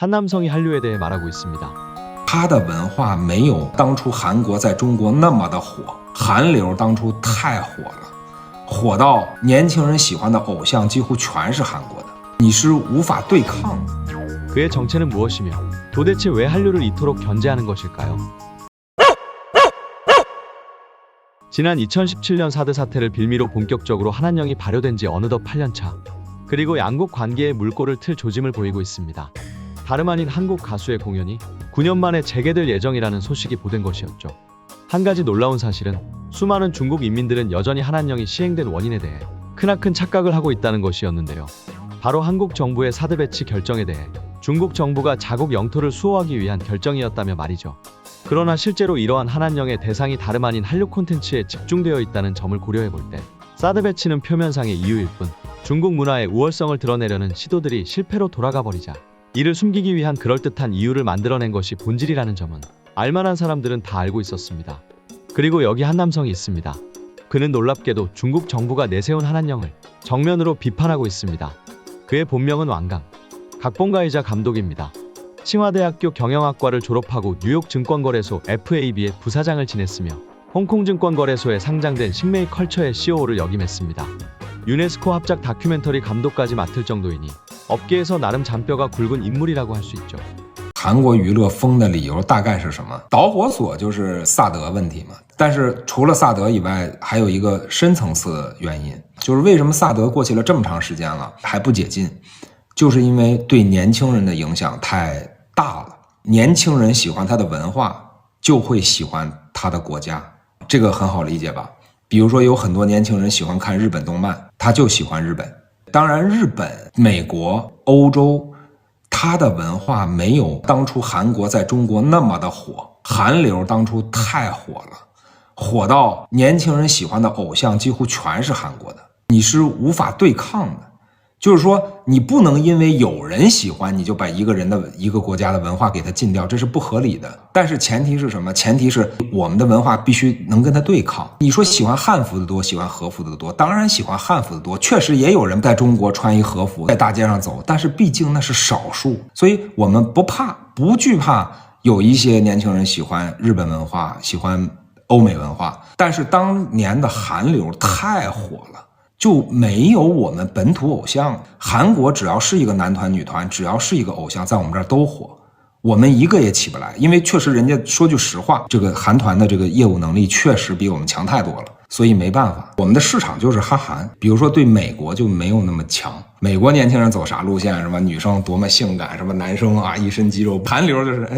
한 남성이 한류에 대해 말하고 있습니다. 他的文化没有当初韩国在中国那么的火，韩流当初太火了，火到年轻人喜欢的偶像几乎全是韩国的，你是无法对抗的。 그의 정체는 무엇이며 도대체 왜 한류를 이토록 견제하는 것일까요? 지난 2017년 사드 사태를 빌미로 본격적으로 한한령이 발효된 지 어느덧 8년차. 그리고 양국 관계에 물꼬를 틀 조짐을 보이고 있습니다. 다름 아닌 한국 가수의 공연이 9년 만에 재개될 예정이라는 소식이 보된 것이었죠. 한 가지 놀라운 사실은 수많은 중국 인민들은 여전히 한한령이 시행된 원인에 대해 크나큰 착각을 하고 있다는 것이었는데요. 바로 한국 정부의 사드 배치 결정에 대해 중국 정부가 자국 영토를 수호하기 위한 결정이었다며 말이죠. 그러나 실제로 이러한 한한령의 대상이 다름 아닌 한류 콘텐츠에 집중되어 있다는 점을 고려해볼 때 사드 배치는 표면상의 이유일 뿐 중국 문화의 우월성을 드러내려는 시도들이 실패로 돌아가 버리자 이를 숨기기 위한 그럴듯한 이유를 만들어낸 것이 본질이라는 점은 알만한 사람들은 다 알고 있었습니다. 그리고 여기 한 남성이 있습니다. 그는 놀랍게도 중국 정부가 내세운 한한령을 정면으로 비판하고 있습니다. 그의 본명은 왕강, 각본가이자 감독입니다. 칭화대학교 경영학과를 졸업하고 뉴욕 증권거래소 FAB의 부사장을 지냈으며 홍콩 증권거래소에 상장된 신메이 컬처의 CEO를 역임했습니다. 유네스코 합작 다큐멘터리 감독까지 맡을 정도이니 업계에서 나름 잔뼈가 굵은 인물이라고 할 수 있죠. 韩国娱乐疯的理由大概是什么？导火索就是萨德问题嘛。但是除了萨德以外，还有一个深层次的原因，就是为什么萨德过去了这么长时间了还不解禁，就是因为对年轻人的影响太大了。年轻人喜欢他的文化，就会喜欢他的国家，这个很好理解吧？比如说有很多年轻人喜欢看日本动漫，他就喜欢日本。当然，日本、美国、欧洲，它的文化没有当初韩国在中国那么的火，韩流当初太火了，火到年轻人喜欢的偶像几乎全是韩国的，你是无法对抗的。就是说，你不能因为有人喜欢，你就把一个人的一个国家的文化给他禁掉，这是不合理的。但是前提是什么？前提是我们的文化必须能跟他对抗。你说喜欢汉服的多，喜欢和服的多，当然喜欢汉服的多，确实也有人在中国穿一和服在大街上走，但是毕竟那是少数，所以我们不怕，不惧怕有一些年轻人喜欢日本文化，喜欢欧美文化，但是当年的韩流太火了。就没有我们本土偶像，韩国只要是一个男团女团，只要是一个偶像，在我们这儿都火，我们一个也起不来，因为确实人家说句实话，这个韩团的这个业务能力确实比我们强太多了，所以没办法，我们的市场就是韩。比如说对美国就没有那么强，美国年轻人走啥路线？什么女生多么性感，什么男生啊一身肌肉，韩流就是，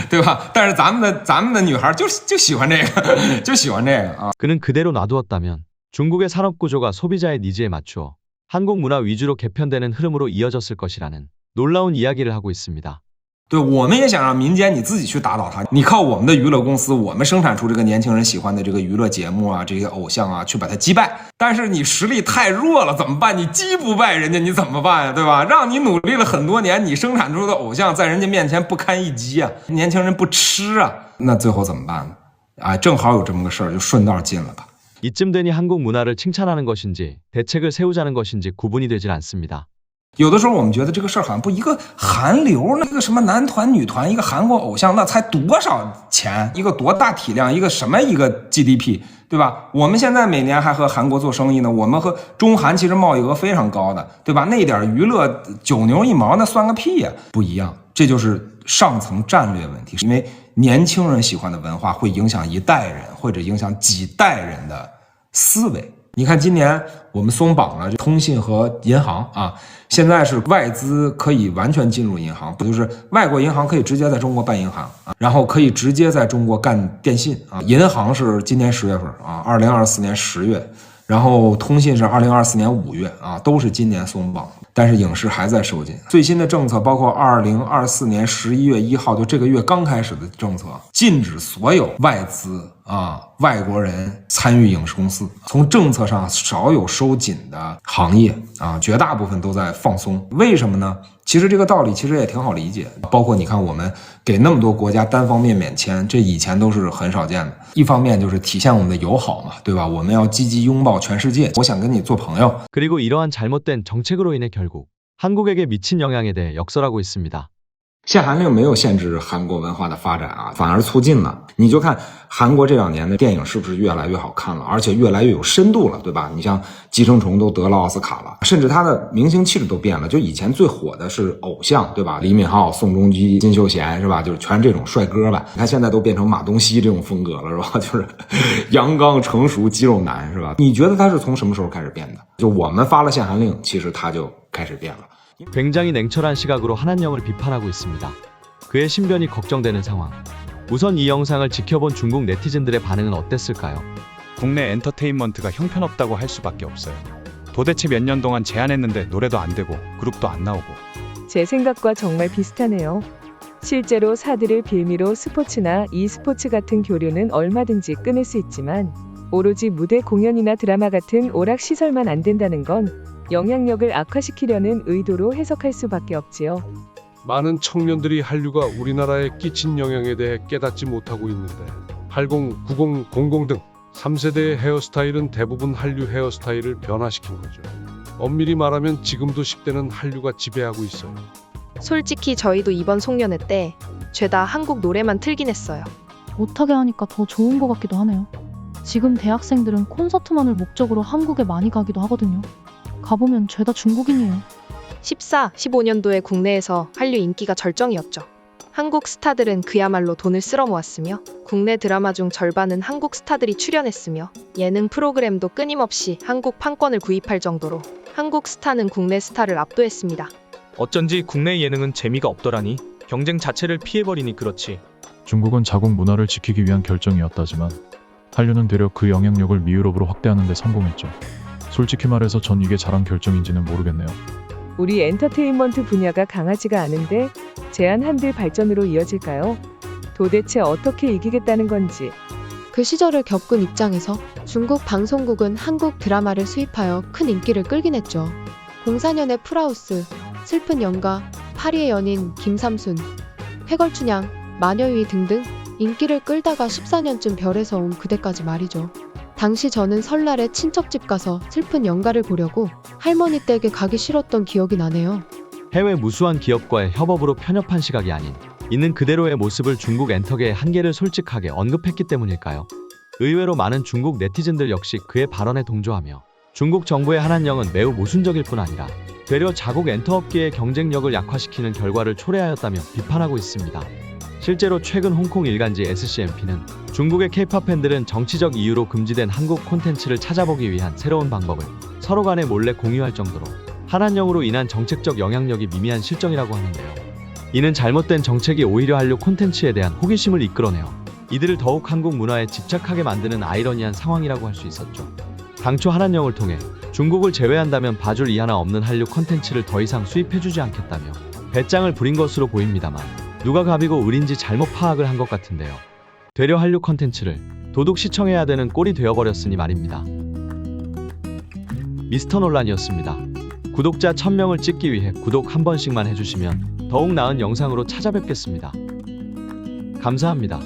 对吧？但是咱们的女孩就喜欢这个，就喜欢这个啊。 그는 그대로 놔두었다면 중국의 산업구조가 소비자의 니즈에 맞추어 한국 문화 위주로 개편되는 흐름으로 이어졌을 것이라는 놀라운 이야기를 하고 있습니다. 对，我们也想让民间你自己去打倒它，你靠我们的娱乐公司，我们生产出这个年轻人喜欢的这个娱乐节目啊，这些偶像啊，去把它击败。但是你实力太弱了，怎么办？你击不败人家，你怎么办呀？对吧？让你努力了很多年，你生产出的偶像在人家面前不堪一击啊，年轻人不吃啊，那最后怎么办呢？啊，正好有这么个事儿，就顺道进了吧。 이쯤 되니 한국 문화를 칭찬하는 것인지 대책을 세우자는 것인지 구분이 되질 않습니다. 有的时候我们觉得这个事儿好像不一个韩流，那个什么男团女团，一个韩国偶像，那才多少钱？一个多大体量？一个什么一个 GDP， 对吧？我们现在每年还和韩国做生意呢，我们和中韩其实贸易额非常高的，对吧？那点娱乐九牛一毛，那算个屁呀！不一样，这就是上层战略问题，因为年轻人喜欢的文化会影响一代人，或者影响几代人的思维。 你看，今年我们松绑了通信和银行啊，现在是外资可以完全进入银行，不就是外国银行可以直接在中国办银行啊，然后可以直接在中国干电信啊。银行是今年10月份啊，2024年10月，然后通信是2024年5月啊，都是今年松绑。但是影视还在收紧。最新的政策包括2024年11月1号，就这个月刚开始的政策，禁止所有外资外国人参与影视公司。从政策上少有收紧的行业绝大部分都在放松。为什么呢？其实这个道理其实也挺好理解，包括你看我们给那么多国家单方面免签，这以前都是很少见的。一方面就是体现我们的友好嘛，对吧？我们要积极拥抱全世界，我想跟你做朋友。 그리고 이러한 잘못된 정책으로 인해 결국 한국에게 미친 영향에 대해 역설하고 있습니다. 限韩令没有限制韩国文化的发展啊，反而促进了。你就看韩国这2年的电影是不是越来越好看了，而且越来越有深度了，对吧？你像《寄生虫》都得了奥斯卡了，甚至它的明星气质都变了。就以前最火的是偶像，对吧？李敏镐、宋仲基、金秀贤，是吧？就是全是这种帅哥吧。你看现在都变成马东锡这种风格了，是吧？就是阳刚成熟肌肉男，是吧？你觉得他是从什么时候开始变的？就我们发了限韩令，其实他就开始变了。 굉장히 냉철한 시각으로 한한령을 비판하고 있습니다. 그의 신변이 걱정되는 상황. 우선 이 영상을 지켜본 중국 네티즌들의 반응은 어땠을까요? 국내 엔터테인먼트가 형편없다고 할 수밖에 없어요. 도대체 몇 년 동안 제안했는데 노래도 안 되고 그룹도 안 나오고. 제 생각과 정말 비슷하네요. 실제로 사드를 빌미로 스포츠나 e스포츠 같은 교류는 얼마든지 끊을 수 있지만 오로지 무대 공연이나 드라마 같은 오락시설만 안 된다는 건 영향력을 악화시키려는 의도로 해석할 수밖에 없지요. 많은 청년들이 한류가 우리나라에 끼친 영향에 대해 깨닫지 못하고 있는데 80, 90, 00 등 3세대의 헤어스타일은 대부분 한류 헤어스타일을 변화시킨 거죠. 엄밀히 말하면 지금도 10대는 한류가 지배하고 있어요. 솔직히 저희도 이번 송년회 때 죄다 한국 노래만 틀긴 했어요. 못하게 하니까 더 좋은 것 같기도 하네요. 지금 대학생들은 콘서트만을 목적으로 한국에 많이 가기도 하거든요. 가보면 죄다 중국인이에요. 14, 15년도에 국내에서 한류 인기가 절정이었죠. 한국 스타들은 그야말로 돈을 쓸어 모았으며 국내 드라마 중 절반은 한국 스타들이 출연했으며 예능 프로그램도 끊임없이 한국 판권을 구입할 정도로 한국 스타는 국내 스타를 압도했습니다. 어쩐지 국내 예능은 재미가 없더라니. 경쟁 자체를 피해버리니 그렇지. 중국은 자국 문화를 지키기 위한 결정이었다지만 한류는 되려 그 영향력을 미유럽으로 확대하는 데 성공했죠. 솔직히 말해서 전 이게 잘한 결정인지는 모르겠네요. 우리 엔터테인먼트 분야가 강하지가 않은데 제한 한들 발전으로 이어질까요? 도대체 어떻게 이기겠다는 건지. 그 시절을 겪은 입장에서 중국 방송국은 한국 드라마를 수입하여 큰 인기를 끌긴 했죠. 04년의 풀하우스, 슬픈 연가, 파리의 연인, 김삼순, 쾌걸춘향, 마녀유의 등등 인기를 끌다가 14년쯤 별에서 온 그대까지 말이죠. 당시 저는 설날에 친척집 가서 슬픈 연가를 보려고 할머니 댁에 가기 싫었던 기억이 나네요. 해외 무수한 기업과의 협업으로 편협한 시각이 아닌 있는 그대로의 모습을 중국 엔터계의 한계를 솔직하게 언급했기 때문일까요? 의외로 많은 중국 네티즌들 역시 그의 발언에 동조하며 중국 정부의 한한령은 매우 모순적일 뿐 아니라 되려 자국 엔터업계의 경쟁력을 약화시키는 결과를 초래하였다며 비판하고 있습니다. 실제로 최근 홍콩 일간지 SCMP는 중국의 K-POP 팬들은 정치적 이유로 금지된 한국 콘텐츠를 찾아보기 위한 새로운 방법을 서로 간에 몰래 공유할 정도로 한한령으로 인한 정책적 영향력이 미미한 실정이라고 하는데요. 이는 잘못된 정책이 오히려 한류 콘텐츠에 대한 호기심을 이끌어내어 이들을 더욱 한국 문화에 집착하게 만드는 아이러니한 상황이라고 할 수 있었죠. 당초 한한령을 통해 중국을 제외한다면 봐줄 이 하나 없는 한류 콘텐츠를 더 이상 수입해주지 않겠다며 배짱을 부린 것으로 보입니다만 누가 갑이고 을인지 잘못 파악을 한 것 같은데요. 되려 한류 콘텐츠를 도둑 시청해야 되는 꼴이 되어버렸으니 말입니다. 미스터 논란이었습니다. 구독자 1000명을 찍기 위해 구독 한 번씩만 해주시면 더욱 나은 영상으로 찾아뵙겠습니다. 감사합니다.